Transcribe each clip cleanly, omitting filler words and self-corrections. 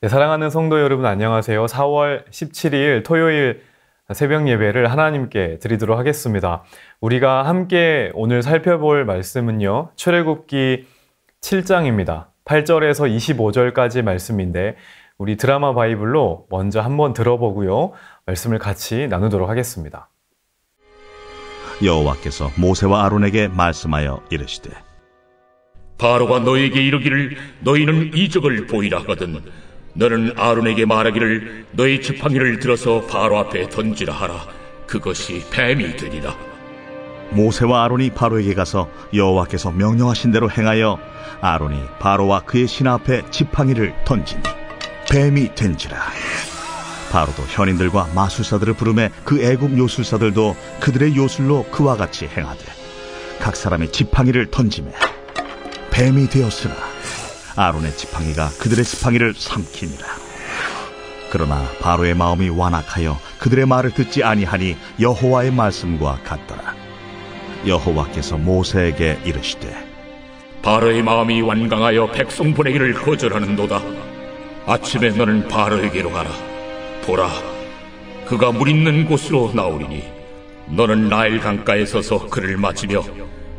네, 사랑하는 성도 여러분 안녕하세요. 4월 17일 토요일 새벽 예배를 하나님께 드리도록 하겠습니다. 우리가 함께 오늘 살펴볼 말씀은요. 출애굽기 7장입니다. 8절에서 25절까지 말씀인데 우리 드라마 바이블로 먼저 한번 들어보고요. 말씀을 같이 나누도록 하겠습니다. 여호와께서 모세와 아론에게 말씀하여 이르시되 바로가 너에게 이르기를 너희는 이적을 보이라 하거든 너는 아론에게 말하기를 너희 지팡이를 들어서 바로 앞에 던지라 하라. 그것이 뱀이 되리라. 모세와 아론이 바로에게 가서 여호와께서 명령하신 대로 행하여 아론이 바로와 그의 신하 앞에 지팡이를 던지니 뱀이 된지라. 바로도 현인들과 마술사들을 부르매 그 애굽 요술사들도 그들의 요술로 그와 같이 행하되 각 사람이 지팡이를 던지매 뱀이 되었으나 아론의 지팡이가 그들의 지팡이를 삼키니라. 그러나 바로의 마음이 완악하여 그들의 말을 듣지 아니하니 여호와의 말씀과 같더라. 여호와께서 모세에게 이르시되 바로의 마음이 완강하여 백성 보내기를 거절하는도다. 아침에 너는 바로에게로 가라. 보라, 그가 물 있는 곳으로 나오리니 너는 나일 강가에 서서 그를 맞으며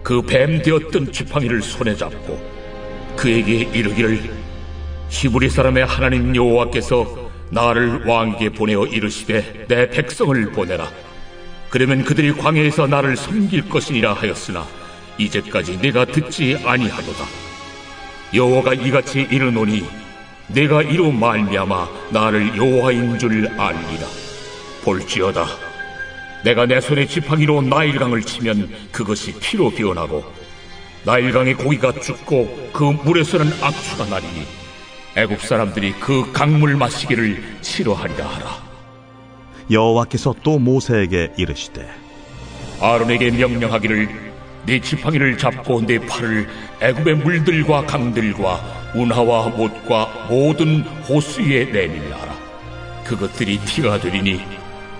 그 뱀 되었던 지팡이를 손에 잡고 그에게 이르기를 히브리 사람의 하나님 여호와께서 나를 왕에게 보내어 이르시되 내 백성을 보내라. 그러면 그들이 광야에서 나를 섬길 것이니라 하였으나 이제까지 내가 듣지 아니하도다. 여호와가 이같이 이르노니 내가 이로 말미암아 나를 여호와인 줄 알리라. 볼지어다, 내가 내 손에 지팡이로 나일강을 치면 그것이 피로 변하고 나일강의 고기가 죽고 그 물에서는 악취가 나리니 애굽 사람들이 그 강물 마시기를 싫어하리라 하라. 여호와께서 또 모세에게 이르시되 아론에게 명령하기를 네 지팡이를 잡고 네 팔을 애굽의 물들과 강들과 운하와 못과 모든 호수에 내밀라 하라. 그것들이 피가 되리니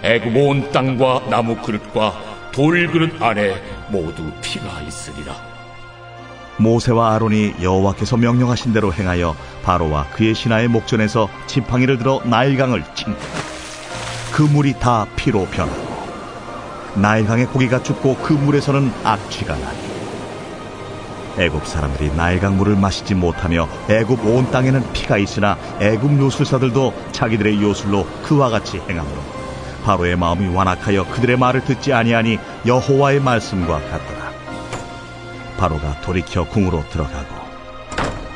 애굽 온 땅과 나무 그릇과 돌 그릇 안에 모두 피가 있으리라. 모세와 아론이 여호와께서 명령하신 대로 행하여 바로와 그의 신하의 목전에서 지팡이를 들어 나일강을 친다. 그 물이 다 피로 변하고 나일강의 고기가 죽고 그 물에서는 악취가 나니 애굽 사람들이 나일강 물을 마시지 못하며 애굽 온 땅에는 피가 있으나 애굽 요술사들도 자기들의 요술로 그와 같이 행하므로 바로의 마음이 완악하여 그들의 말을 듣지 아니하니 여호와의 말씀과 같더라. 바로가 돌이켜 궁으로 들어가고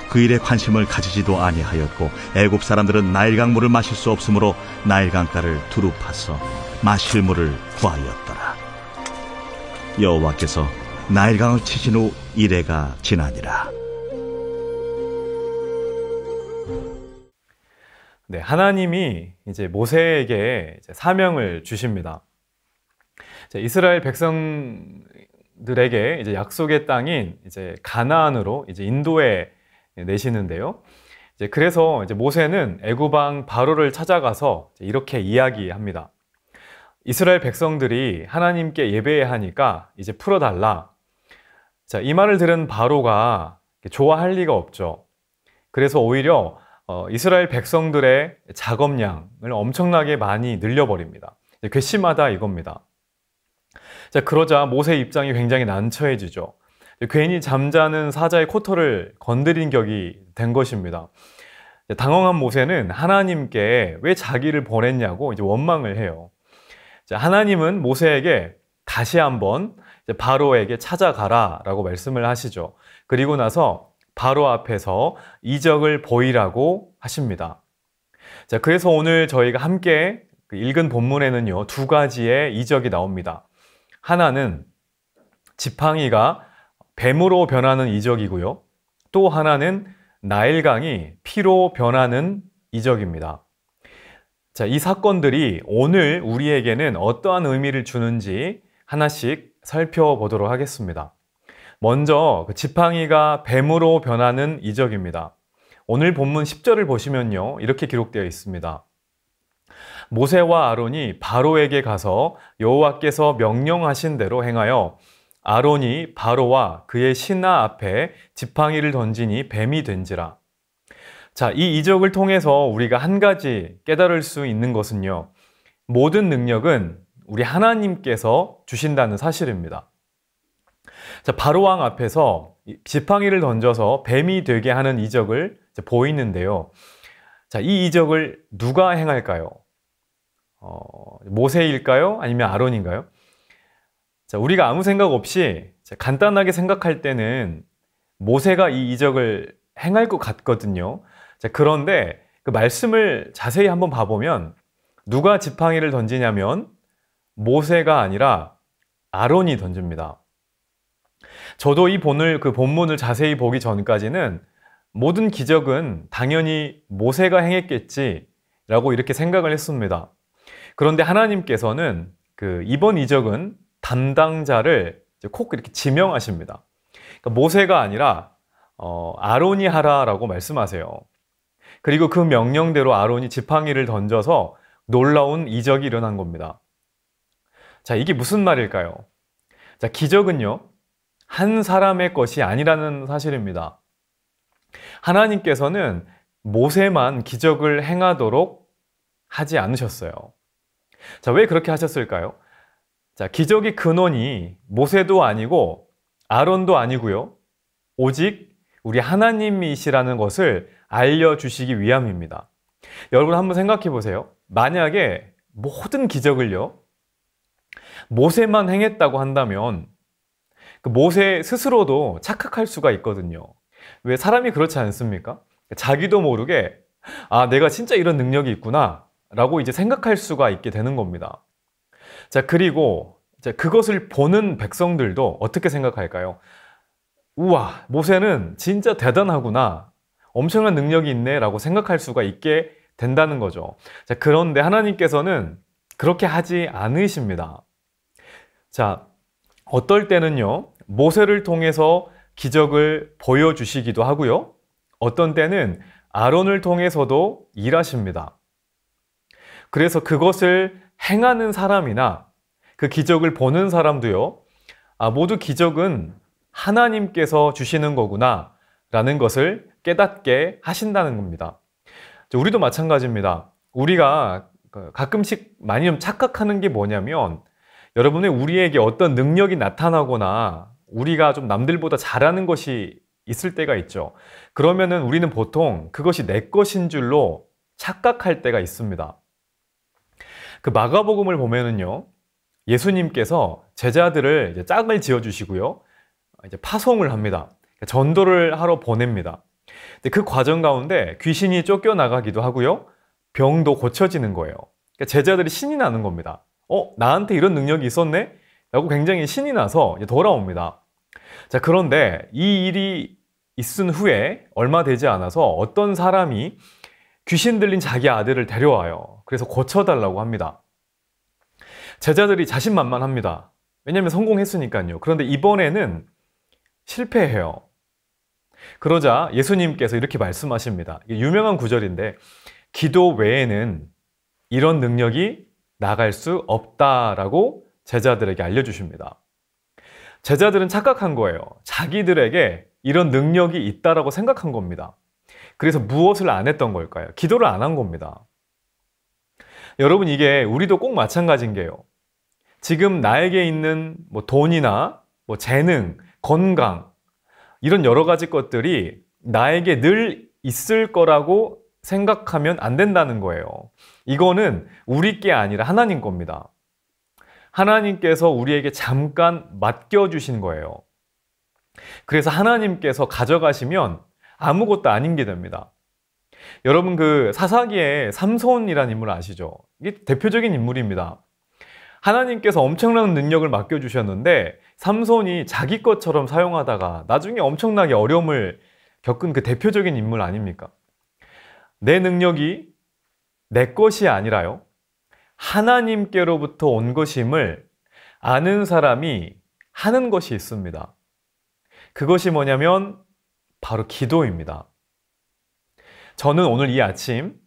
그 일에 관심을 가지지도 아니하였고 애굽 사람들은 나일강 물을 마실 수 없으므로 나일강가를 두루 파서 마실 물을 구하였더라. 여호와께서 나일강을 치신 후 이레가 지나니라. 네, 하나님이 이제 모세에게 사명을 주십니다. 이스라엘 백성들에게 이제 약속의 땅인 이제 가나안으로 이제 인도해 내시는데요. 그래서 이제 모세는 애굽 왕 바로를 찾아가서 이렇게 이야기합니다. 이스라엘 백성들이 하나님께 예배해야 하니까 이제 풀어달라. 자, 이 말을 들은 바로가 좋아할 리가 없죠. 그래서 오히려 이스라엘 백성들의 작업량을 엄청나게 많이 늘려버립니다. 괘씸하다 이겁니다. 자, 그러자 모세의 입장이 굉장히 난처해지죠. 괜히 잠자는 사자의 코털을 건드린 격이 된 것입니다. 당황한 모세는 하나님께 왜 자기를 보냈냐고 이제 원망을 해요. 자, 하나님은 모세에게 다시 한번 바로에게 찾아가라 라고 말씀을 하시죠. 그리고 나서 바로 앞에서 이적을 보이라고 하십니다. 자, 그래서 오늘 저희가 함께 읽은 본문에는요, 두 가지의 이적이 나옵니다. 하나는 지팡이가 뱀으로 변하는 이적이고요. 또 하나는 나일강이 피로 변하는 이적입니다. 자, 이 사건들이 오늘 우리에게는 어떠한 의미를 주는지 하나씩 살펴보도록 하겠습니다. 먼저 지팡이가 뱀으로 변하는 이적입니다. 오늘 본문 10절을 보시면요, 이렇게 기록되어 있습니다. 모세와 아론이 바로에게 가서 여호와께서 명령하신 대로 행하여 아론이 바로와 그의 신하 앞에 지팡이를 던지니 뱀이 된지라. 자, 이 이적을 통해서 우리가 한 가지 깨달을 수 있는 것은요. 모든 능력은 우리 하나님께서 주신다는 사실입니다. 자, 바로왕 앞에서 지팡이를 던져서 뱀이 되게 하는 이적을 보이는데요. 자, 이 이적을 누가 행할까요? 모세일까요? 아니면 아론인가요? 자, 우리가 아무 생각 없이 간단하게 생각할 때는 모세가 이 이적을 행할 것 같거든요. 자, 그런데 그 말씀을 자세히 한번 봐보면 누가 지팡이를 던지냐면 모세가 아니라 아론이 던집니다. 저도 이 본문을 자세히 보기 전까지는 모든 기적은 당연히 모세가 행했겠지라고 이렇게 생각을 했습니다. 그런데 하나님께서는 이번 이적은 담당자를 콕 이렇게 지명하십니다. 그러니까 모세가 아니라 아론이 하라라고 말씀하세요. 그리고 그 명령대로 아론이 지팡이를 던져서 놀라운 이적이 일어난 겁니다. 자, 이게 무슨 말일까요? 자, 기적은요, 한 사람의 것이 아니라는 사실입니다. 하나님께서는 모세만 기적을 행하도록 하지 않으셨어요. 자, 왜 그렇게 하셨을까요? 자, 기적의 근원이 모세도 아니고 아론도 아니고요. 오직 우리 하나님이시라는 것을 알려주시기 위함입니다. 여러분 한번 생각해 보세요. 만약에 모든 기적을요, 모세만 행했다고 한다면 그 모세 스스로도 착각할 수가 있거든요. 왜 사람이 그렇지 않습니까? 자기도 모르게 내가 진짜 이런 능력이 있구나 라고 이제 생각할 수가 있게 되는 겁니다. 자, 그리고 그것을 보는 백성들도 어떻게 생각할까요? 우와, 모세는 진짜 대단하구나, 엄청난 능력이 있네 라고 생각할 수가 있게 된다는 거죠. 자, 그런데 하나님께서는 그렇게 하지 않으십니다. 자, 어떨 때는요, 모세를 통해서 기적을 보여주시기도 하고요. 어떤 때는 아론을 통해서도 일하십니다. 그래서 그것을 행하는 사람이나 그 기적을 보는 사람도요, 모두 기적은 하나님께서 주시는 거구나 라는 것을 깨닫게 하신다는 겁니다. 우리도 마찬가지입니다. 우리가 가끔씩 많이 좀 착각하는 게 뭐냐면, 여러분의 우리에게 어떤 능력이 나타나거나 우리가 좀 남들보다 잘하는 것이 있을 때가 있죠. 그러면은 우리는 보통 그것이 내 것인 줄로 착각할 때가 있습니다. 그 마가복음을 보면은요, 예수님께서 제자들을 이제 짝을 지어주시고요, 이제 파송을 합니다. 전도를 하러 보냅니다. 근데 그 과정 가운데 귀신이 쫓겨나가기도 하고요, 병도 고쳐지는 거예요. 그러니까 제자들이 신이 나는 겁니다. 나한테 이런 능력이 있었네? 라고 굉장히 신이 나서 이제 돌아옵니다. 자, 그런데 이 일이 있은 후에 얼마 되지 않아서 어떤 사람이 귀신 들린 자기 아들을 데려와요. 그래서 고쳐달라고 합니다. 제자들이 자신만만합니다. 왜냐하면 성공했으니까요. 그런데 이번에는 실패해요. 그러자 예수님께서 이렇게 말씀하십니다. 이게 유명한 구절인데, 기도 외에는 이런 능력이 나갈 수 없다라고 제자들에게 알려주십니다. 제자들은 착각한 거예요. 자기들에게 이런 능력이 있다라고 생각한 겁니다. 그래서 무엇을 안 했던 걸까요? 기도를 안 한 겁니다. 여러분, 이게 우리도 꼭 마찬가지인 게요. 지금 나에게 있는 돈이나 재능, 건강, 이런 여러 가지 것들이 나에게 늘 있을 거라고 생각하면 안 된다는 거예요. 이거는 우리 게 아니라 하나님 겁니다. 하나님께서 우리에게 잠깐 맡겨주신 거예요. 그래서 하나님께서 가져가시면 아무것도 아닌 게 됩니다. 여러분, 그 사사기에 삼손이라는 인물 아시죠? 이게 대표적인 인물입니다. 하나님께서 엄청난 능력을 맡겨주셨는데 삼손이 자기 것처럼 사용하다가 나중에 엄청나게 어려움을 겪은 그 대표적인 인물 아닙니까? 내 능력이 내 것이 아니라요, 하나님께로부터 온 것임을 아는 사람이 하는 것이 있습니다. 그것이 뭐냐면 바로 기도입니다. 저는 오늘 이 아침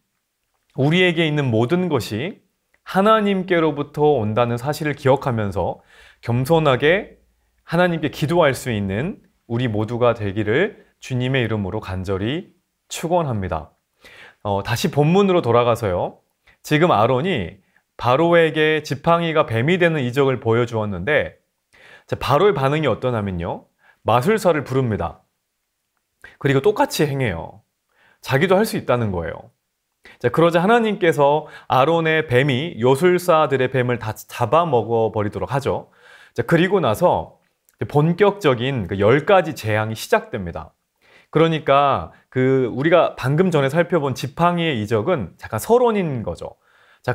우리에게 있는 모든 것이 하나님께로부터 온다는 사실을 기억하면서 겸손하게 하나님께 기도할 수 있는 우리 모두가 되기를 주님의 이름으로 간절히 축원합니다. 다시 본문으로 돌아가서요. 지금 아론이 바로에게 지팡이가 뱀이 되는 이적을 보여주었는데 바로의 반응이 어떠냐면요. 마술사를 부릅니다. 그리고 똑같이 행해요. 자기도 할 수 있다는 거예요. 그러자 하나님께서 아론의 뱀이 요술사들의 뱀을 다 잡아먹어 버리도록 하죠. 그리고 나서 본격적인 10가지 재앙이 시작됩니다. 그러니까 우리가 방금 전에 살펴본 지팡이의 이적은 잠깐 서론인 거죠.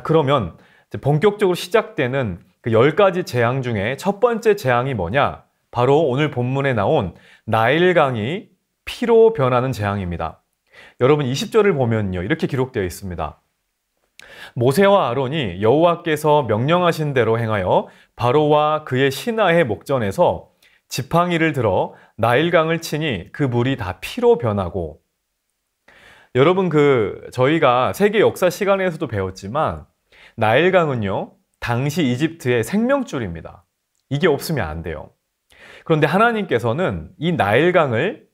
그러면 본격적으로 시작되는 10가지 재앙 중에 첫 번째 재앙이 뭐냐? 바로 오늘 본문에 나온 나일강이 피로 변하는 재앙입니다. 여러분 20절을 보면요. 이렇게 기록되어 있습니다. 모세와 아론이 여호와께서 명령하신 대로 행하여 바로와 그의 신하의 목전에서 지팡이를 들어 나일강을 치니 그 물이 다 피로 변하고. 여러분 저희가 세계 역사 시간에서도 배웠지만 나일강은요. 당시 이집트의 생명줄입니다. 이게 없으면 안 돼요. 그런데 하나님께서는 이 나일강을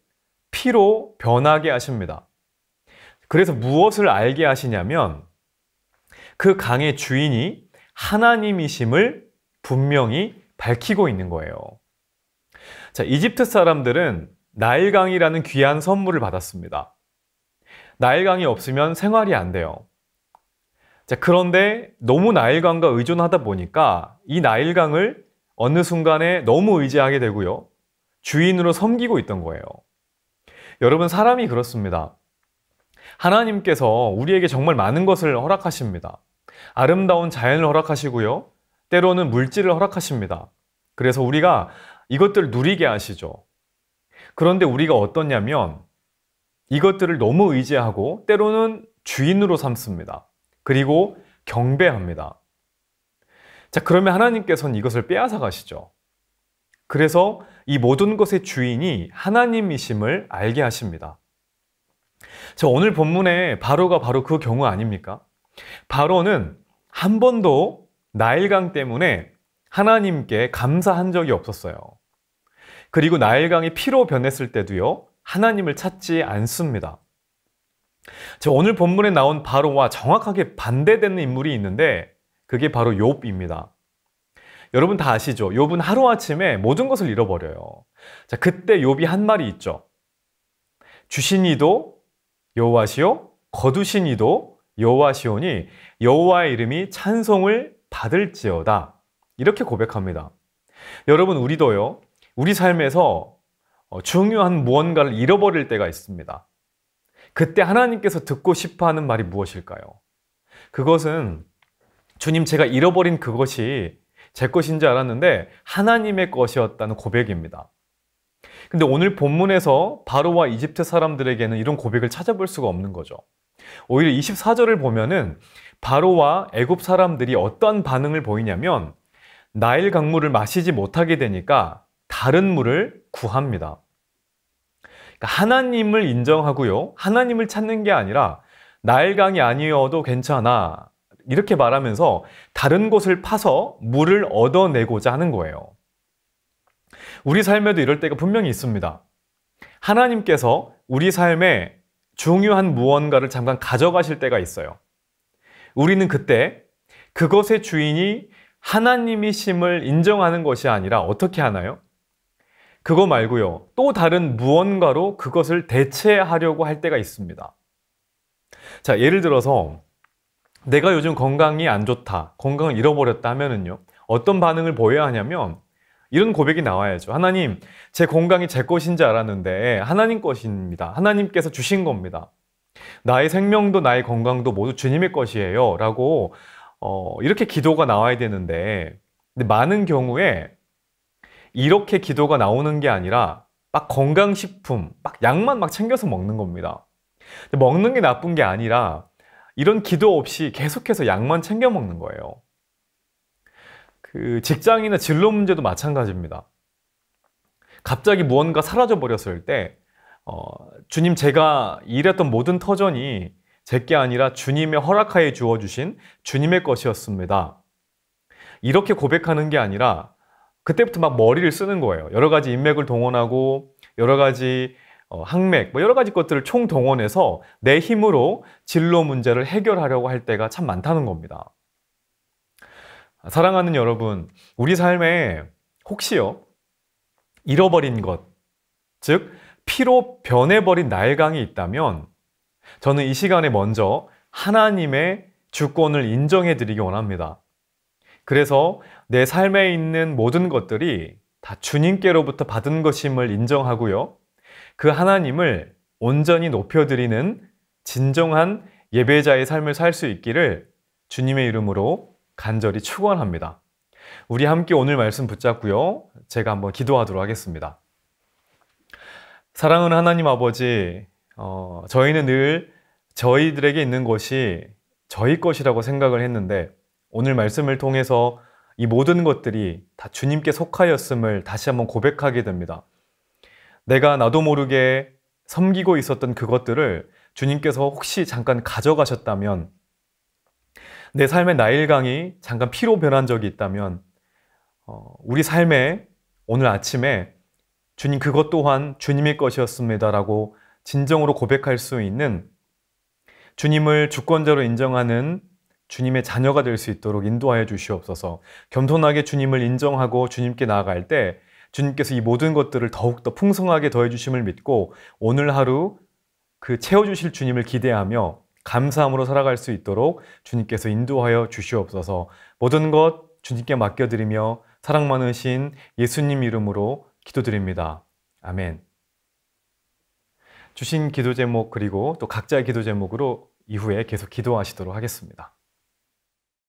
피로 변하게 하십니다. 그래서 무엇을 알게 하시냐면 그 강의 주인이 하나님이심을 분명히 밝히고 있는 거예요. 이집트 사람들은 나일강이라는 귀한 선물을 받았습니다. 나일강이 없으면 생활이 안 돼요. 그런데 너무 나일강과 의존하다 보니까 이 나일강을 어느 순간에 너무 의지하게 되고요. 주인으로 섬기고 있던 거예요. 여러분 사람이 그렇습니다. 하나님께서 우리에게 정말 많은 것을 허락하십니다. 아름다운 자연을 허락하시고요. 때로는 물질을 허락하십니다. 그래서 우리가 이것들을 누리게 하시죠. 그런데 우리가 어떠냐면 이것들을 너무 의지하고 때로는 주인으로 삼습니다. 그리고 경배합니다. 그러면 하나님께서는 이것을 빼앗아 가시죠. 그래서 이 모든 것의 주인이 하나님이심을 알게 하십니다. 오늘 본문에 바로가 바로 그 경우 아닙니까? 바로는 한 번도 나일강 때문에 하나님께 감사한 적이 없었어요. 그리고 나일강이 피로 변했을 때도요, 하나님을 찾지 않습니다. 오늘 본문에 나온 바로와 정확하게 반대되는 인물이 있는데 그게 바로 욥입니다. 여러분 다 아시죠? 욥은 하루아침에 모든 것을 잃어버려요. 그때 욥이 한 말이 있죠. 주신 이도 여호와시요 거두신 이도 여호와시오니 여호와의 이름이 찬송을 받을지어다. 이렇게 고백합니다. 여러분 우리도요. 우리 삶에서 중요한 무언가를 잃어버릴 때가 있습니다. 그때 하나님께서 듣고 싶어하는 말이 무엇일까요? 그것은 주님 제가 잃어버린 그것이 제 것인 줄 알았는데 하나님의 것이었다는 고백입니다. 근데 오늘 본문에서 바로와 이집트 사람들에게는 이런 고백을 찾아볼 수가 없는 거죠. 오히려 24절을 보면은 바로와 애굽 사람들이 어떤 반응을 보이냐면 나일 강물을 마시지 못하게 되니까 다른 물을 구합니다. 그러니까 하나님을 인정하고요. 하나님을 찾는 게 아니라 나일강이 아니어도 괜찮아. 이렇게 말하면서 다른 곳을 파서 물을 얻어내고자 하는 거예요. 우리 삶에도 이럴 때가 분명히 있습니다. 하나님께서 우리 삶에 중요한 무언가를 잠깐 가져가실 때가 있어요. 우리는 그때 그것의 주인이 하나님이심을 인정하는 것이 아니라 어떻게 하나요? 그거 말고요. 또 다른 무언가로 그것을 대체하려고 할 때가 있습니다. 자, 예를 들어서 내가 요즘 건강이 안 좋다, 건강을 잃어버렸다 하면은요. 어떤 반응을 보여야 하냐면 이런 고백이 나와야죠. 하나님, 제 건강이 제 것인 줄 알았는데 하나님 것입니다. 하나님께서 주신 겁니다. 나의 생명도 나의 건강도 모두 주님의 것이에요. 라고 이렇게 기도가 나와야 되는데 근데 많은 경우에 이렇게 기도가 나오는 게 아니라 막 건강식품, 막 약만 막 챙겨서 먹는 겁니다. 먹는 게 나쁜 게 아니라 이런 기도 없이 계속해서 약만 챙겨 먹는 거예요. 그 직장이나 진로 문제도 마찬가지입니다. 갑자기 무언가 사라져 버렸을 때 주님 제가 일했던 모든 터전이 제게 아니라 주님의 허락하에 주어주신 주님의 것이었습니다. 이렇게 고백하는 게 아니라 그때부터 막 머리를 쓰는 거예요. 여러 가지 인맥을 동원하고 여러 가지 학맥, 여러 가지 것들을 총동원해서 내 힘으로 진로 문제를 해결하려고 할 때가 참 많다는 겁니다. 사랑하는 여러분, 우리 삶에 혹시요, 잃어버린 것, 즉 피로 변해버린 나일강이 있다면 저는 이 시간에 먼저 하나님의 주권을 인정해 드리기 원합니다. 그래서 내 삶에 있는 모든 것들이 다 주님께로부터 받은 것임을 인정하고요, 그 하나님을 온전히 높여드리는 진정한 예배자의 삶을 살 수 있기를 주님의 이름으로 간절히 축원합니다. 우리 함께 오늘 말씀 붙잡고요, 제가 한번 기도하도록 하겠습니다. 사랑하는 하나님 아버지, 저희는 늘 저희들에게 있는 것이 저희 것이라고 생각을 했는데 오늘 말씀을 통해서 이 모든 것들이 다 주님께 속하였음을 다시 한번 고백하게 됩니다. 내가 나도 모르게 섬기고 있었던 그것들을 주님께서 혹시 잠깐 가져가셨다면, 내 삶의 나일강이 잠깐 피로 변한 적이 있다면 우리 삶에 오늘 아침에 주님 그것 또한 주님의 것이었습니다라고 진정으로 고백할 수 있는, 주님을 주권자로 인정하는 주님의 자녀가 될 수 있도록 인도하여 주시옵소서. 겸손하게 주님을 인정하고 주님께 나아갈 때 주님께서 이 모든 것들을 더욱더 풍성하게 더해 주심을 믿고 오늘 하루 그 채워주실 주님을 기대하며 감사함으로 살아갈 수 있도록 주님께서 인도하여 주시옵소서. 모든 것 주님께 맡겨드리며 사랑 많으신 예수님 이름으로 기도드립니다. 아멘. 주신 기도 제목 그리고 또 각자의 기도 제목으로 이후에 계속 기도하시도록 하겠습니다.